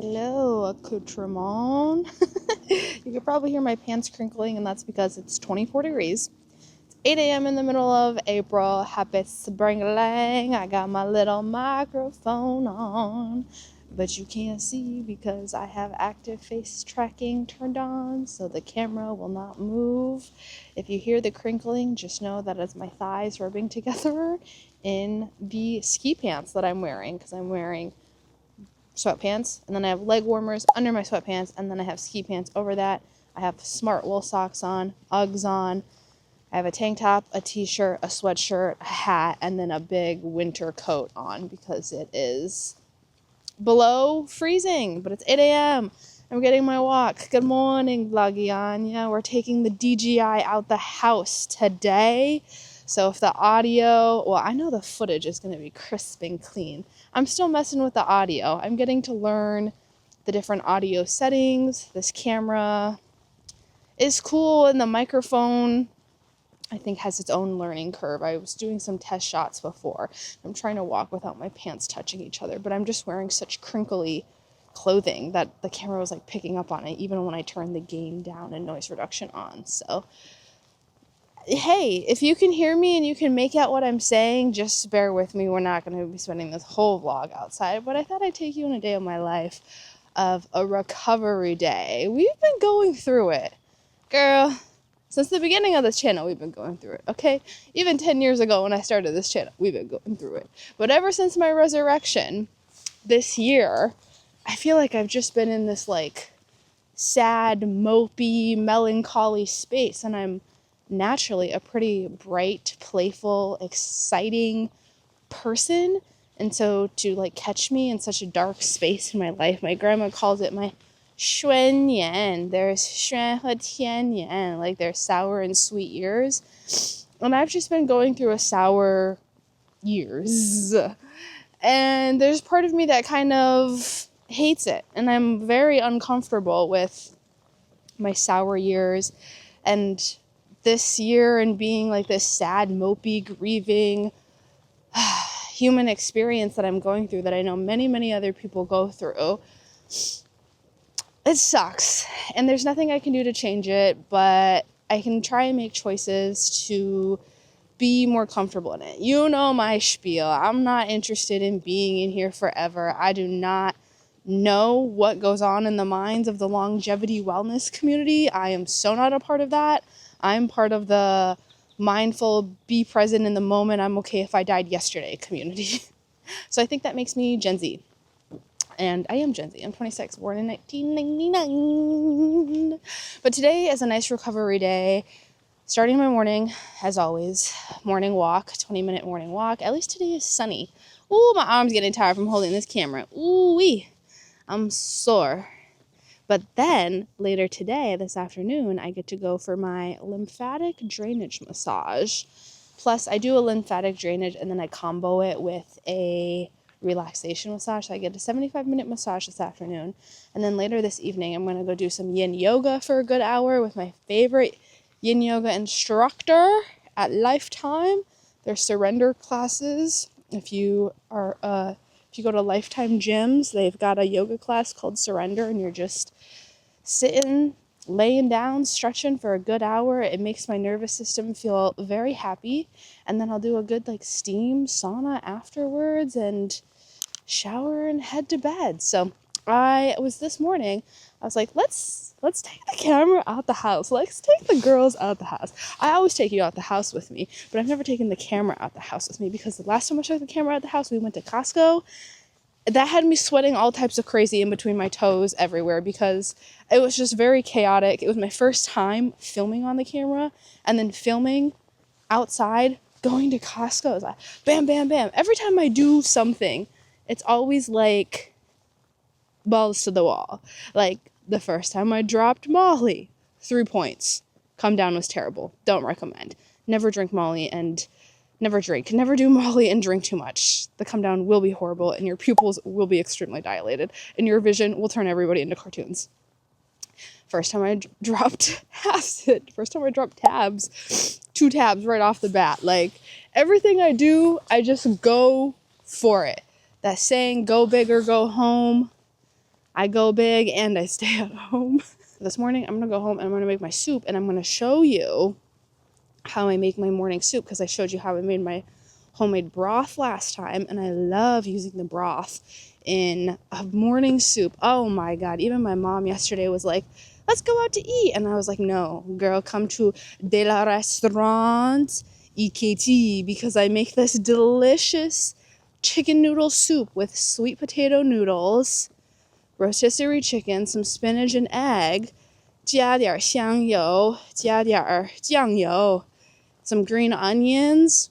Hello, accoutrement. You can probably hear my pants crinkling, and that's because it's 24 degrees. It's 8 a.m. in the middle of April. Happy spring-a-lang. I got my little microphone on, but you can't see because I have active face tracking turned on, so the camera will not move. If you hear the crinkling, just know that it's my thighs rubbing together in the ski pants that I'm wearing, because I'm wearing sweatpants, and then I have leg warmers under my sweatpants, and then I have ski pants over that. I have smart wool socks on, Uggs on. I have a tank top, a t-shirt, a sweatshirt, a hat, and then a big winter coat on because it is below freezing, but it's 8 a.m. I'm getting my walk. Good morning, Vlagianya. We're taking the DJI out the house today. So if the audio, well, I know the footage is going to be crisp and clean. I'm still messing with the audio. I'm getting to learn the different audio settings. This camera is cool, and the microphone, I think, has its own learning curve. I was doing some test shots before. I'm trying to walk without my pants touching each other, but I'm just wearing such crinkly clothing that the camera was like picking up on it, even when I turned the gain down and noise reduction on. So hey, if you can hear me and you can make out what I'm saying, just bear with me. We're not going to be spending this whole vlog outside, but I thought I'd take you on a day of my life of a recovery day. We've been going through it. Girl, since the beginning of this channel, we've been going through it, okay? Even 10 years ago when I started this channel, we've been going through it. But ever since my resurrection this year, I feel like I've just been in this, like, sad, mopey, melancholy space, and I'm naturally a pretty bright, playful, exciting person, and so to like catch me in such a dark space in my life, my grandma calls it my xuan yan. There's xuan和tian yan, like there's sour and sweet years, and I've just been going through a sour years, and there's part of me that kind of hates it, and I'm very uncomfortable with my sour years and this year and being like this sad, mopey, grieving human experience that I'm going through that I know many, many other people go through. It sucks, and there's nothing I can do to change it, but I can try and make choices to be more comfortable in it. You know my spiel. I'm not interested in being in here forever. I do not know what goes on in the minds of the longevity wellness community. I am so not a part of that. I'm part of the mindful, be present in the moment, I'm okay if I died yesterday community. So I think that makes me Gen Z. And I am Gen Z. I'm 26, born in 1999. But today is a nice recovery day. Starting my morning, as always, morning walk, 20-minute morning walk. At least today is sunny. Ooh, my arm's getting tired from holding this camera. Ooh-wee. I'm sore. But then, later today, this afternoon, I get to go for my lymphatic drainage massage. Plus, I do a lymphatic drainage, and then I combo it with a relaxation massage. So I get a 75-minute massage this afternoon. And then later this evening, I'm going to go do some yin yoga for a good hour with my favorite yin yoga instructor at Lifetime. Their surrender classes. If you go to Lifetime gyms, they've got a yoga class called Surrender, and you're just sitting, laying down, stretching for a good hour. It makes my nervous system feel very happy, and then I'll do a good like steam sauna afterwards and shower and head to bed. So I was like, let's take the camera out the house. Let's take the girls out the house. I always take you out the house with me, but I've never taken the camera out the house with me because the last time I took the camera out the house, we went to Costco. That had me sweating all types of crazy in between my toes everywhere because it was just very chaotic. It was my first time filming on the camera and then filming outside, going to Costco. It was like, bam, bam, bam. Every time I do something, it's always like balls to the wall. Like the first time I dropped Molly, 3 points. Come down was terrible. Don't recommend. Never drink Molly and never drink. Never do Molly and drink too much. The come down will be horrible, and your pupils will be extremely dilated, and your vision will turn everybody into cartoons. First time I dropped acid. First time I dropped tabs. 2 tabs right off the bat. Like, everything I do, I just go for it. That saying, go big or go home. I go big and I stay at home. This morning, I'm going to go home and I'm going to make my soup, and I'm going to show you how I make my morning soup, because I showed you how I made my homemade broth last time, and I love using the broth in a morning soup. Oh my God. Even my mom yesterday was like, let's go out to eat. And I was like, no, girl, come to de la restaurant EKT, because I make this delicious chicken noodle soup with sweet potato noodles, rotisserie chicken, some spinach and egg, 加点香油，加点酱油, some green onions.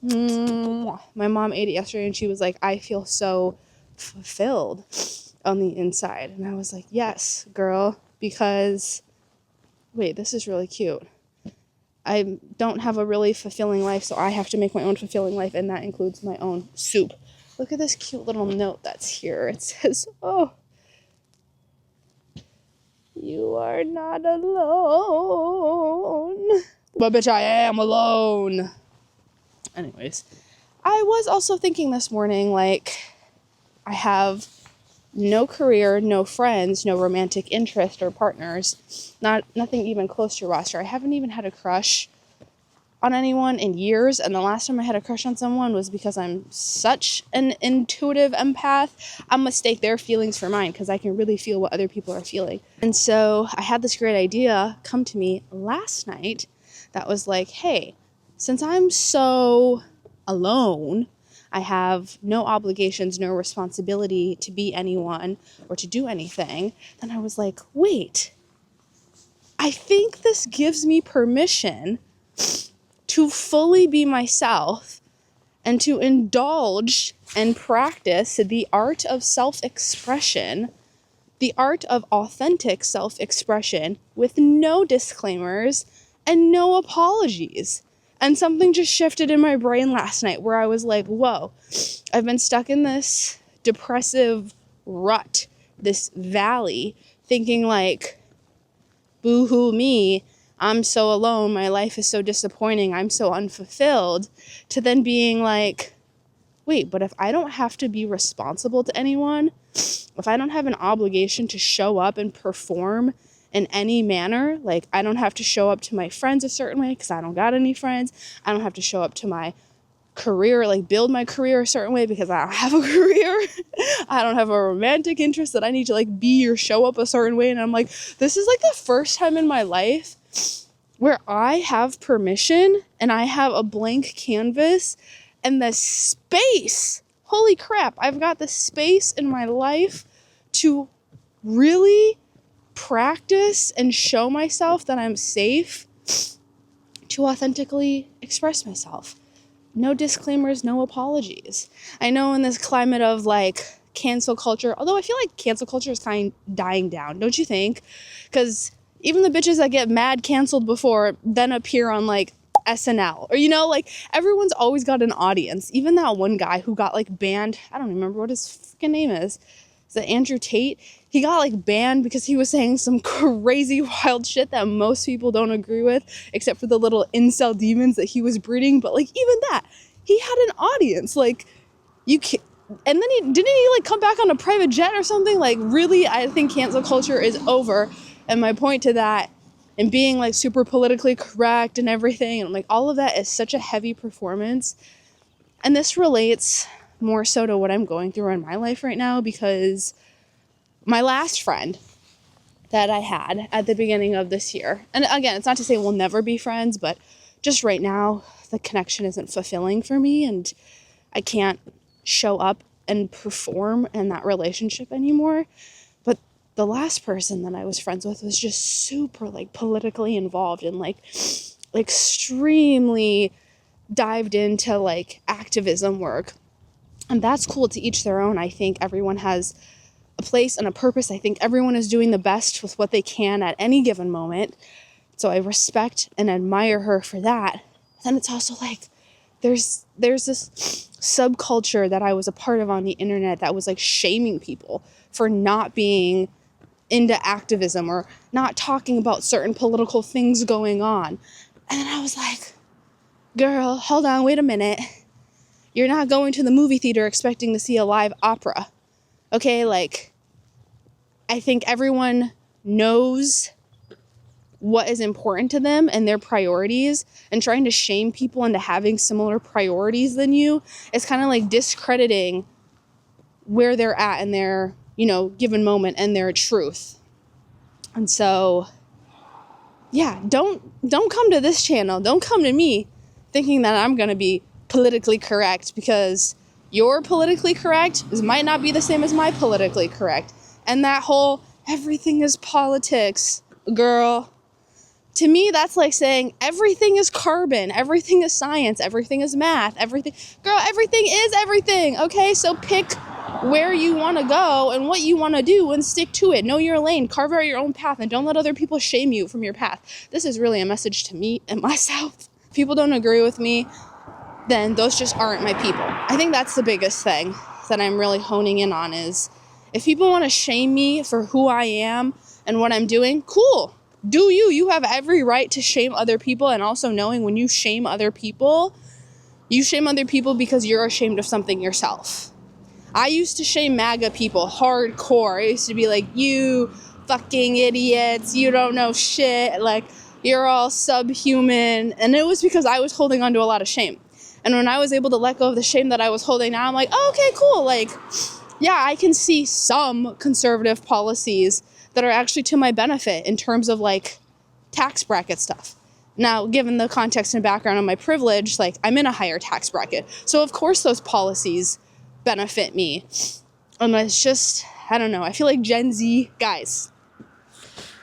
My mom ate it yesterday and she was like, I feel so fulfilled on the inside. And I was like, yes, girl, because, wait, this is really cute. I don't have a really fulfilling life, so I have to make my own fulfilling life, and that includes my own soup. Look at this cute little note that's here. It says, oh, you are not alone. But bitch, I am alone. Anyways, I was also thinking this morning, like, I have no career, no friends, no romantic interest or partners, nothing even close to a roster. I haven't even had a crush on anyone in years, and the last time I had a crush on someone was because I'm such an intuitive empath. I mistake their feelings for mine, because I can really feel what other people are feeling. And so I had this great idea come to me last night that was like, hey, since I'm so alone, I have no obligations, no responsibility to be anyone or to do anything, then I was like, wait, I think this gives me permission to fully be myself and to indulge and practice the art of self-expression, the art of authentic self-expression with no disclaimers and no apologies. And something just shifted in my brain last night where I was like, whoa, I've been stuck in this depressive rut, this valley, thinking like, boo-hoo me, I'm so alone, my life is so disappointing, I'm so unfulfilled, to then being like, wait, but if I don't have to be responsible to anyone, if I don't have an obligation to show up and perform in any manner, like I don't have to show up to my friends a certain way because I don't got any friends, I don't have to show up to my career, like build my career a certain way because I don't have a career, I don't have a romantic interest that I need to like be or show up a certain way, and I'm like, this is like the first time in my life where I have permission and I have a blank canvas and the space, holy crap, I've got the space in my life to really practice and show myself that I'm safe to authentically express myself. No disclaimers, no apologies. I know in this climate of like cancel culture, although I feel like cancel culture is kind of dying down, don't you think? Because even the bitches that get mad canceled before then appear on like SNL, or, you know, like everyone's always got an audience. Even that one guy who got like banned, I don't remember what his freaking name is it Andrew Tate? He got like banned because he was saying some crazy wild shit that most people don't agree with, except for the little incel demons that he was breeding. But like even that, he had an audience. Like you can't. And then he like come back on a private jet or something? Like really, I think cancel culture is over. And my point to that, and being like super politically correct and everything, and like all of that is such a heavy performance. And this relates more so to what I'm going through in my life right now, because my last friend that I had at the beginning of this year, and again, it's not to say we'll never be friends, but just right now, the connection isn't fulfilling for me, and I can't show up and perform in that relationship anymore. But the last person that I was friends with was just super like politically involved and like extremely dived into like activism work. And that's cool, to each their own. I think everyone has a place and a purpose. I think everyone is doing the best with what they can at any given moment. So I respect and admire her for that. Then it's also like, there's this subculture that I was a part of on the internet that was like shaming people for not being into activism or not talking about certain political things going on. And then I was like, girl, hold on, wait a minute. You're not going to the movie theater expecting to see a live opera. Okay, like, I think everyone knows what is important to them and their priorities, and trying to shame people into having similar priorities than you is kind of like discrediting where they're at in their, given moment and their truth. And so, yeah, don't come to this channel. Don't come to me thinking that I'm going to be politically correct, because your politically correct might not be the same as my politically correct. And that whole everything is politics, girl, to me, that's like saying everything is carbon, everything is science, everything is math, everything is everything, okay? So pick where you want to go and what you want to do and stick to it. Know your lane, carve out your own path, and don't let other people shame you from your path. This is really a message to me and myself. If people don't agree with me, then those just aren't my people. I think that's the biggest thing that I'm really honing in on, is if people want to shame me for who I am and what I'm doing, cool. Do you. You have every right to shame other people, and also knowing when you shame other people because you're ashamed of something yourself. I used to shame MAGA people hardcore. I used to be like, you fucking idiots, you don't know shit, like, you're all subhuman. And it was because I was holding on to a lot of shame. And when I was able to let go of the shame that I was holding now, I'm like, oh, okay, cool. Like, yeah, I can see some conservative policies that are actually to my benefit in terms of like tax bracket stuff. Now, given the context and background of my privilege, like, I'm in a higher tax bracket. So of course those policies benefit me. And it's just, I don't know. I feel like Gen Z, guys,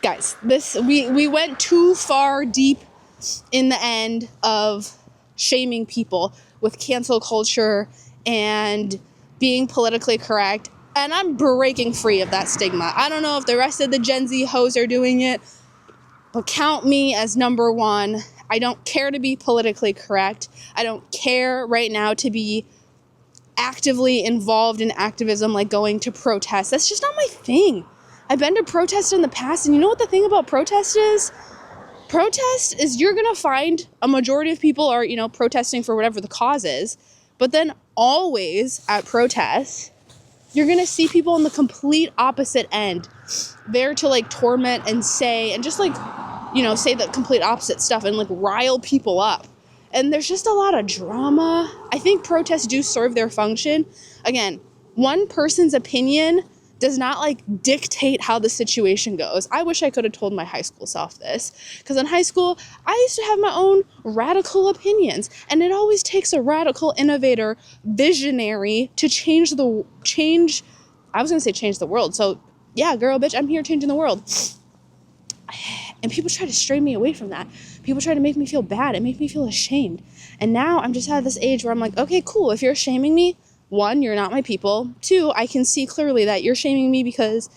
we went too far deep in the end of shaming people with cancel culture and being politically correct. And I'm breaking free of that stigma. I don't know if the rest of the Gen Z hoes are doing it, but count me as number one. I don't care to be politically correct. I don't care right now to be actively involved in activism, like going to protest. That's just not my thing. I've been to protest in the past, and you know what the thing about protest is? Protest is you're going to find a majority of people are, protesting for whatever the cause is, but then always at protests, you're going to see people on the complete opposite end, there to like torment and say, and just like, say the complete opposite stuff and like rile people up. And there's just a lot of drama. I think protests do serve their function. Again, one person's opinion does not like dictate how the situation goes. I wish I could have told my high school self this, because in high school, I used to have my own radical opinions, and it always takes a radical innovator, visionary to change the world. So yeah, girl, bitch, I'm here changing the world. And people try to stray me away from that. People try to make me feel bad and make me feel ashamed. And now I'm just at this age where I'm like, okay, cool. If you're shaming me, 1, you're not my people. 2, I can see clearly that you're shaming me because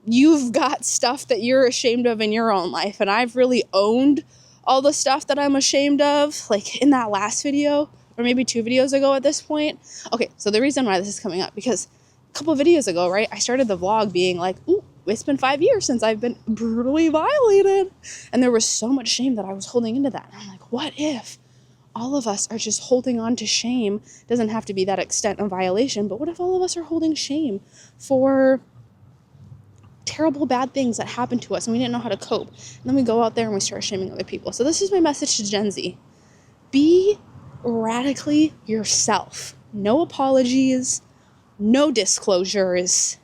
you've got stuff that you're ashamed of in your own life. And I've really owned all the stuff that I'm ashamed of, like in that last video, or maybe 2 videos ago at this point. Okay, so the reason why this is coming up, because a couple of videos ago, right, I started the vlog being like, ooh, it's been 5 years since I've been brutally violated. And there was so much shame that I was holding into that. And I'm like, what if all of us are just holding on to shame? It doesn't have to be that extent of violation, but what if all of us are holding shame for terrible bad things that happened to us and we didn't know how to cope? And then we go out there and we start shaming other people. So this is my message to Gen Z. Be radically yourself. No apologies, no disclosures.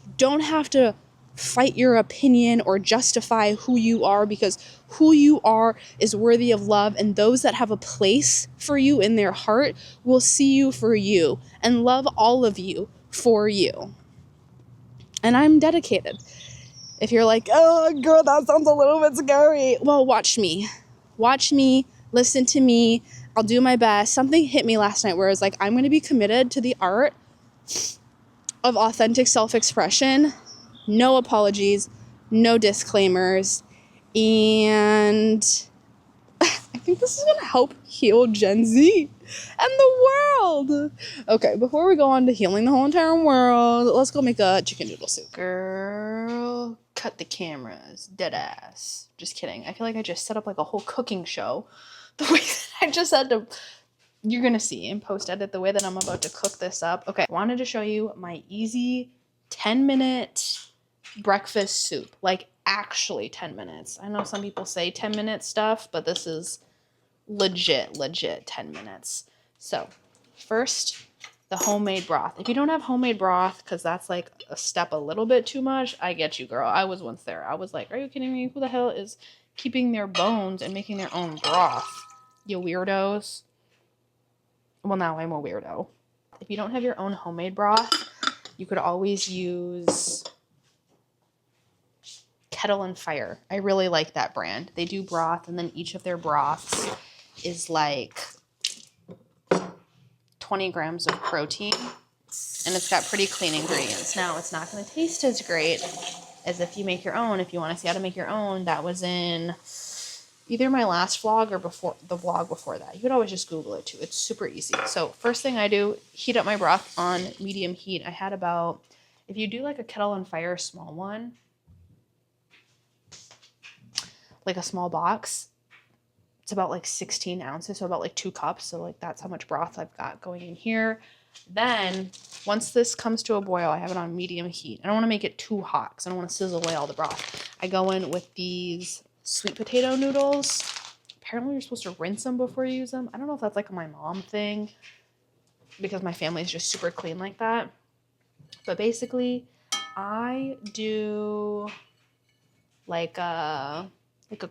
You don't have to fight your opinion or justify who you are, because who you are is worthy of love, and those that have a place for you in their heart will see you for you and love all of you for you. And I'm dedicated. If you're like, oh girl, that sounds a little bit scary, well, watch me, listen to me. I'll do my best. Something hit me last night where I was like, I'm going to be committed to the art of authentic self-expression. No apologies, no disclaimers, and I think this is going to help heal Gen Z and the world. Okay, before we go on to healing the whole entire world, let's go make a chicken noodle soup. Girl, cut the cameras, dead ass. Just kidding. I feel like I just set up like a whole cooking show. The way that I just had to, you're going to see in post-edit the way that I'm about to cook this up. Okay, I wanted to show you my easy 10-minute breakfast soup, like actually 10 minutes. I know some people say 10-minute stuff, but this is legit 10 minutes. So first, the homemade broth. If you don't have homemade broth, because that's like a step a little bit too much, I get you, girl. I was once there. I was like, are you kidding me? Who the hell is keeping their bones and making their own broth? You weirdos. Well, now I'm a weirdo. If you don't have your own homemade broth, you could always use Kettle and Fire. I really like that brand. They do broth, and then each of their broths is like 20 grams of protein, and it's got pretty clean ingredients. Now, it's not going to taste as great as if you make your own. If you want to see how to make your own, that was in either my last vlog or before the vlog before that. You could always just Google it too. It's super easy. So first thing I do, heat up my broth on medium heat. I had about, if you do like a Kettle and Fire small one, like a small box, it's about like 16 ounces, so about like 2 cups. So like that's how much broth I've got going in here. Then once this comes to a boil, I have it on medium heat. I don't want to make it too hot because I don't want to sizzle away all the broth. I go in with these sweet potato noodles. Apparently you're supposed to rinse them before you use them. I don't know if that's like a my mom thing because my family is just super clean like that. But basically I do like a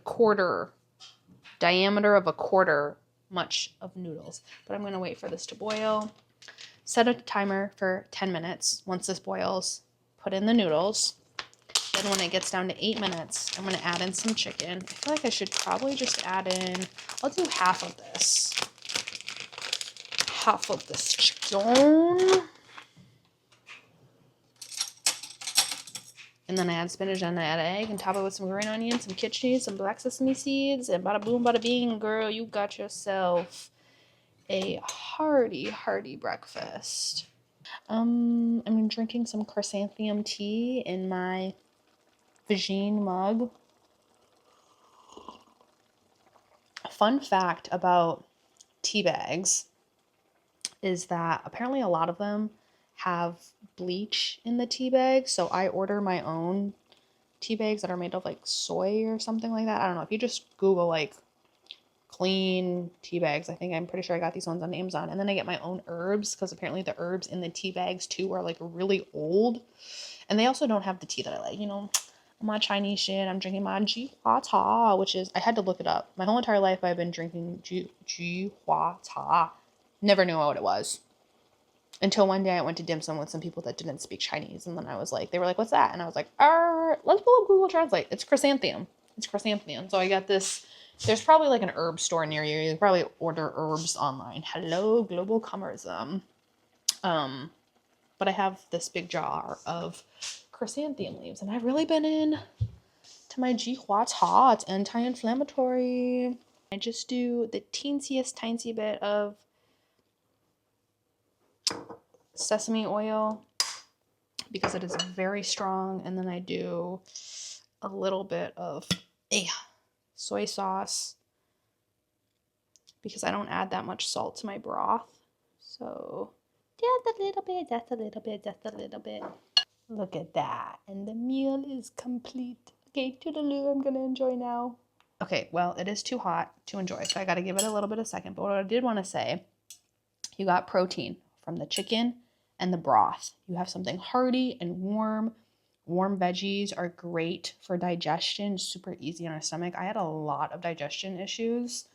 quarter diameter of a quarter much of noodles. But I'm going to wait for this to boil. Set a timer for 10 minutes. Once this boils, put in the noodles. Then when it gets down to 8 minutes, I'm going to add in some chicken. I feel like I should probably just add in, I'll do half of this. Half of this chicken. And then I add spinach and I add an egg and top it with some green onion, some kitchen, some black sesame seeds, and bada boom, bada bing, girl, you got yourself a hearty breakfast. I'm drinking some chrysanthemum tea in my Vagine mug. Fun fact about tea bags is that apparently a lot of them have bleach in the tea bag, so I order my own tea bags that are made of like soy or something like that. I don't know. If you just Google like clean tea bags, I'm pretty sure I got these ones on Amazon. And then I get my own herbs because apparently the herbs in the tea bags too are like really old, and they also don't have the tea that I like. You know, my Chinese shit. I'm drinking my Jihua cha, which is, I had to look it up. My whole entire life I've been drinking Jihua cha. Never knew what it was. Until one day I went to dim sum with some people that didn't speak Chinese. And then I was like, they were like, what's that? And I was like, let's pull up Google Translate. It's chrysanthemum. It's chrysanthemum. So I got this. There's probably like an herb store near you. You can probably order herbs online. Hello, global commerce. But I have this big jar of chrysanthemum leaves. And I've really been in to my Jihua cha. It's anti-inflammatory. I just do the teensy bit of sesame oil because it is very strong, and then I do a little bit of soy sauce because I don't add that much salt to my broth. So just a little bit. Look at that, and the meal is complete. Okay, toodaloo, I'm gonna enjoy now. Okay, well, it is too hot to enjoy, so I gotta give it a little bit of second. But what I did want to say, you got protein from the chicken and the broth. You have something hearty and warm. Warm veggies are great for digestion, super easy on our stomach. I had a lot of digestion issues,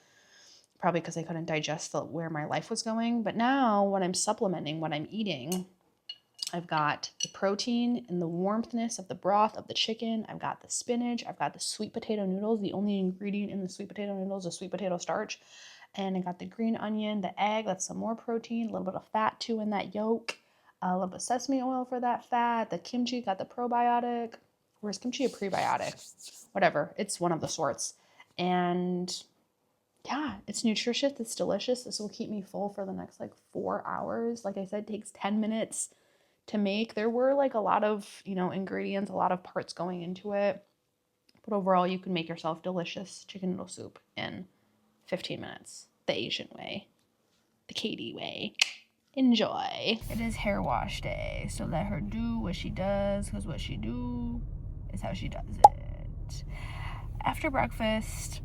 probably because I couldn't digest where my life was going. But now when I'm supplementing what I'm eating, I've got the protein and the warmthness of the broth of the chicken. I've got the spinach. I've got the sweet potato noodles. The only ingredient in the sweet potato noodles is sweet potato starch. And I got the green onion, the egg, that's some more protein, a little bit of fat too in that yolk, a little bit of sesame oil for that fat, the kimchi, got the probiotic. Or is kimchi a prebiotic? Whatever, it's one of the sorts. And yeah, it's nutritious, it's delicious. This will keep me full for the next like 4 hours. Like I said, it takes 10 minutes to make. There were like a lot of, ingredients, a lot of parts going into it. But overall, you can make yourself delicious chicken noodle soup in 15 minutes, the Asian way, the Katie way. Enjoy. It is hair wash day, so let her do what she does, because what she do is how she does it. After breakfast,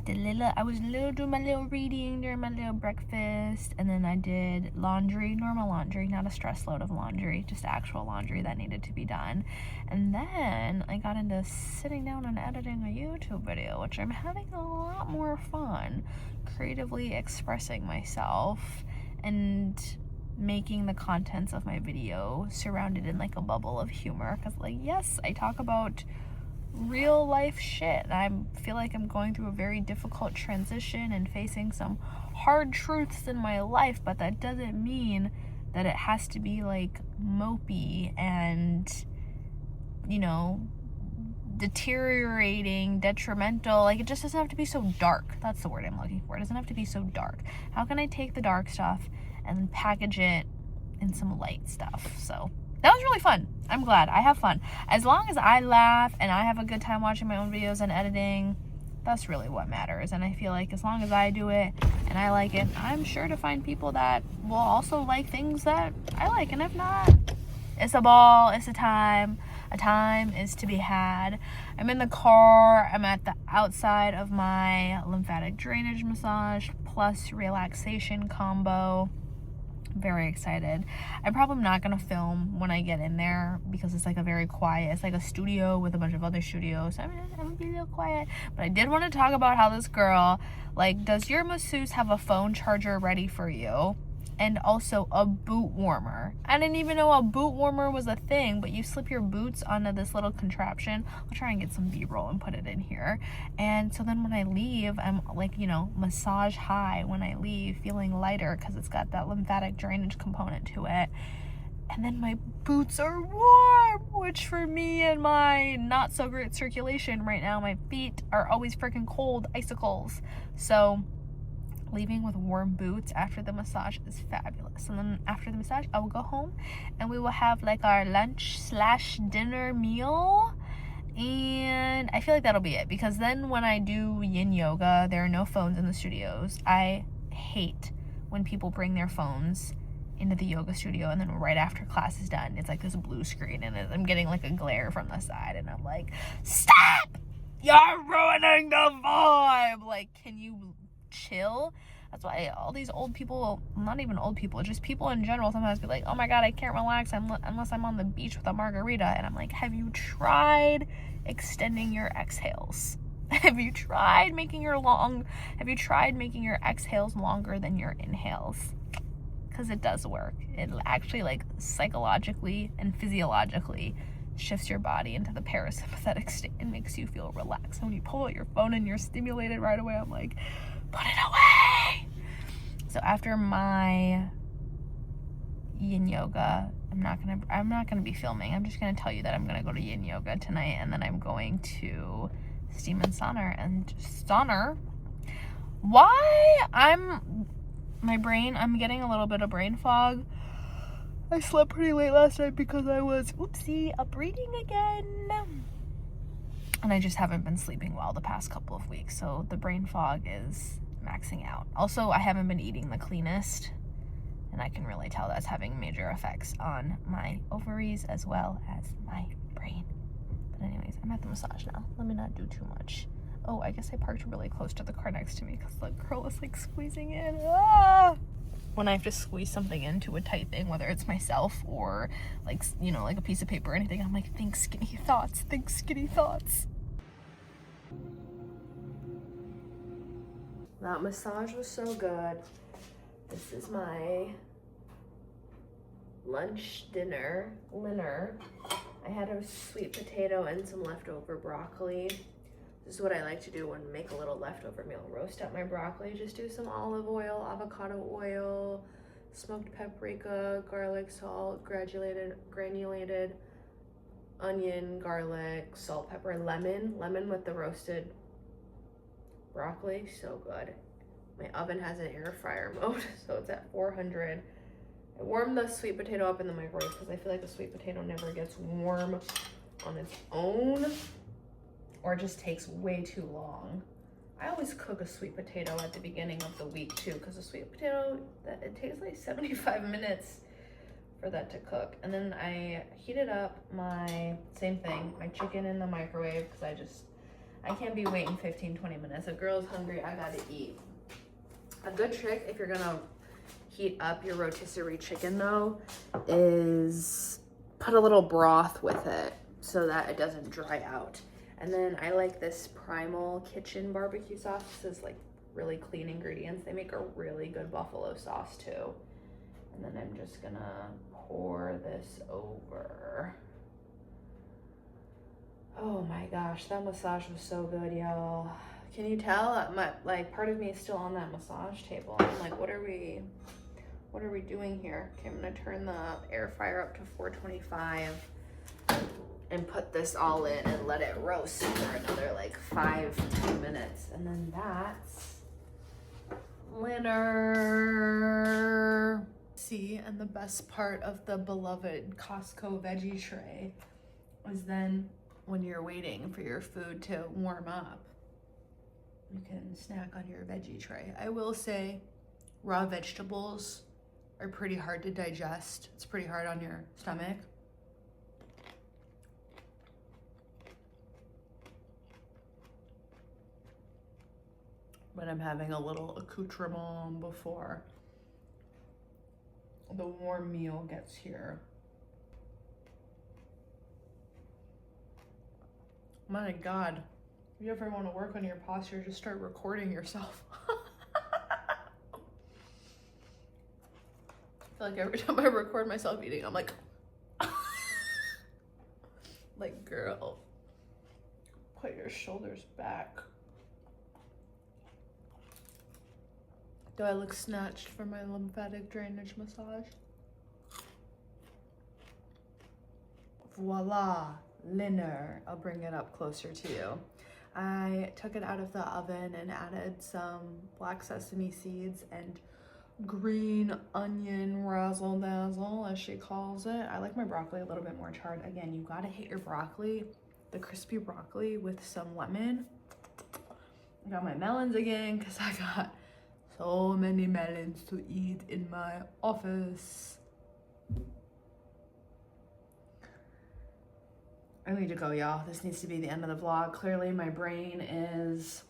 I was doing my little reading during my little breakfast, and then I did laundry, normal laundry, not a stress load of laundry, just actual laundry that needed to be done. And then I got into sitting down and editing a YouTube video, which I'm having a lot more fun creatively expressing myself and making the contents of my video surrounded in like a bubble of humor, because like, yes, I talk about real life shit. I feel like I'm going through a very difficult transition and facing some hard truths in my life, but that doesn't mean that it has to be like mopey and, you know, deteriorating, detrimental. Like, it just doesn't have to be so dark. That's the word I'm looking for. It doesn't have to be so dark. How can I take the dark stuff and package it in some light stuff? So that was really fun. I'm glad. I have fun. As long as I laugh and I have a good time watching my own videos and editing, that's really what matters. And I feel like as long as I do it and I like it, I'm sure to find people that will also like things that I like. And if not, it's a ball. It's a time. A time is to be had. I'm in the car. I'm at the outside of my lymphatic drainage massage plus relaxation combo. Very excited. I'm probably not gonna film when I get in there because it's like a very quiet, it's like a studio with a bunch of other studios. I'm gonna be a little quiet, but I did want to talk about how this girl, like, does your masseuse have a phone charger ready for you? And also a boot warmer. I didn't even know a boot warmer was a thing, but you slip your boots onto this little contraption. I'll try and get some B-roll and put it in here. And so then when I leave, I'm like, you know, massage high when I leave, feeling lighter because it's got that lymphatic drainage component to it. And then my boots are warm, which for me and my not so great circulation right now, my feet are always freaking cold, icicles. So leaving with warm boots after the massage is fabulous. And then after the massage, I will go home and we will have like our lunch/dinner meal. And I feel like that'll be it, because then when I do yin yoga, there are no phones in the studios. I hate when people bring their phones into the yoga studio and then right after class is done, it's like this blue screen and I'm getting like a glare from the side and I'm like, stop! You're ruining the vibe! Like, can you chill? That's why all these old people, not even old people, just people in general sometimes be like, oh my god, I can't relax unless I'm on the beach with a margarita. And I'm like, have you tried extending your exhales? Have you tried making your exhales longer than your inhales? Because it does work. It actually, like, psychologically and physiologically shifts your body into the parasympathetic state and makes you feel relaxed. And when you pull out your phone and you're stimulated right away, I'm like, put it away. So after my yin yoga, I'm not gonna be filming. I'm just gonna tell you that I'm gonna go to yin yoga tonight, and then I'm going to steam and sauna. Why I'm getting a little bit of brain fog. I slept pretty late last night because I was, up reading again. And I just haven't been sleeping well the past couple of weeks, so the brain fog is maxing out. Also, I haven't been eating the cleanest, and I can really tell that's having major effects on my ovaries as well as my brain. But anyways, I'm at the massage now. Let me not do too much. Oh, I guess I parked really close to the car next to me because the girl is like squeezing in. Ah! When I have to squeeze something into a tight thing, whether it's myself or like, you know, like a piece of paper or anything, I'm like, think skinny thoughts. That massage was so good. This is my lunch dinner. I had a sweet potato and some leftover broccoli. This is what I like to do when I make a little leftover meal. Roast up my broccoli, just do some olive oil, avocado oil, smoked paprika, garlic, salt, granulated onion, garlic, salt, pepper, lemon with the roasted broccoli. So good. My oven has an air fryer mode, so it's at 400. I warmed the sweet potato up in the microwave because I feel like the sweet potato never gets warm on its own, or it just takes way too long. I always cook a sweet potato at the beginning of the week too, because a sweet potato, it takes like 75 minutes for that to cook. And then I heated up my, same thing, my chicken in the microwave because I can't be waiting 15-20 minutes. If girl's hungry, I gotta eat. A good trick if you're gonna heat up your rotisserie chicken though is put a little broth with it so that it doesn't dry out. And then I like this Primal Kitchen barbecue sauce. This is like really clean ingredients. They make a really good buffalo sauce too. And then I'm just gonna pour this over. Oh my gosh, that massage was so good, y'all. Can you tell? Like part of me is still on that massage table. I'm like, what are we doing here? Okay, I'm gonna turn the air fryer up to 425 and put this all in and let it roast for another like 5-10 minutes. And then that's dinner. See, and the best part of the beloved Costco veggie tray is then when you're waiting for your food to warm up, you can snack on your veggie tray. I will say raw vegetables are pretty hard to digest. It's pretty hard on your stomach. But I'm having a little accoutrement before the warm meal gets here. My God, if you ever want to work on your posture, just start recording yourself. I feel like every time I record myself eating, I'm like, like, girl, put your shoulders back. Do I look snatched for my lymphatic drainage massage? Voila, dinner. I'll bring it up closer to you. I took it out of the oven and added some black sesame seeds and green onion razzle dazzle, as she calls it. I like my broccoli a little bit more charred. Again, you gotta hit your broccoli, the crispy broccoli, with some lemon. I got my melons again because I got so many melons to eat in my office. I need to go, y'all. This needs to be the end of the vlog. Clearly my brain is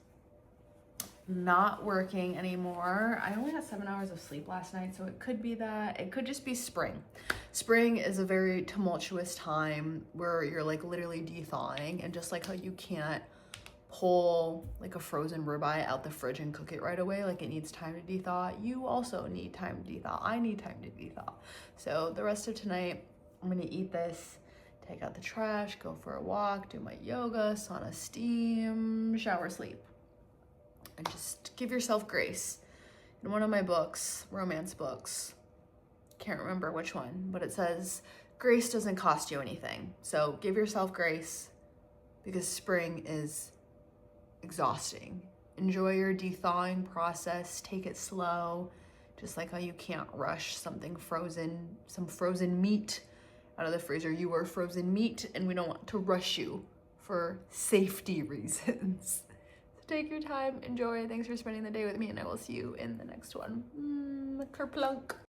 not working anymore. I only got 7 hours of sleep last night, so it could be that. It could just be spring. Spring is a very tumultuous time where you're like literally de-thawing, and just like how you can't pull like a frozen ribeye out the fridge and cook it right away, like it needs time to de-thaw, you also need time to de-thaw. I need time to de-thaw. So the rest of tonight, I'm gonna eat this, take out the trash, go for a walk, do my yoga, sauna steam, shower, sleep. And just give yourself grace. In one of my books, romance books, can't remember which one, but it says, grace doesn't cost you anything. So give yourself grace, because spring is exhausting. Enjoy your de-thawing process, take it slow, just like how you can't rush something frozen, some frozen meat out of the freezer. You are frozen meat and we don't want to rush you for safety reasons. So take your time, enjoy. Thanks for spending the day with me, and I will see you in the next one. Kerplunk.